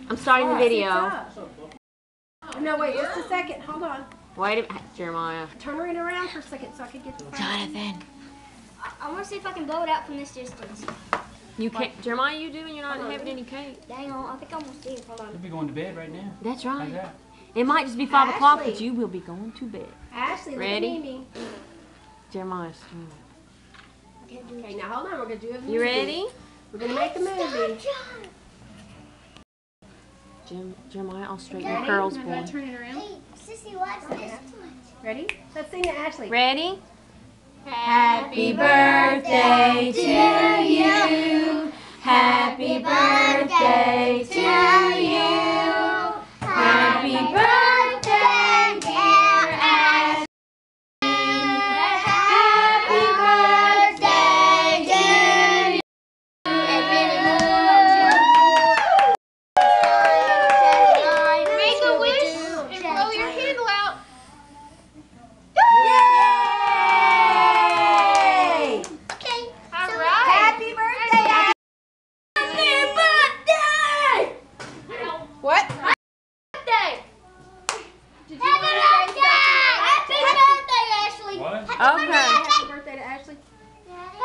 I'm starting the video. No, wait, just a second. Hold on. Wait a minute, Jeremiah. Turn it around for a second so I can get the front. Jonathan. I want to see if I can blow it out from this distance. You can't. Jeremiah, you doing? You're not having any cake. Dang on, I think I'm gonna see it. Hold You'll on. be going to bed right now. That's How's right. that? It might just be 5 o'clock, but Ashley. you will be going to bed. Ashley, look Ready? at Mimi. Jeremiah's. I can't do it. Okay, now hold on. We're going to do a movie. You ready? We're going to make a movie. Jeremiah, I'll straighten Ready? your curls, Now boy. gotta turn it around. Hey, Sissy, watch this. Ready? Let's sing it, Ashley. Ready? Happy birthday to you. Happy birthday to you. Happy birthday, dear Ashley. Happy birthday to you. And many more. Make a wish and blow your candle out. Yay! Okay. All right. Happy birthday, Ashley. Happy birthday! What? Birthday. Did you Happy want birthday. Happy birthday, Ashley. What? Okay. Happy birthday to Ashley. Happy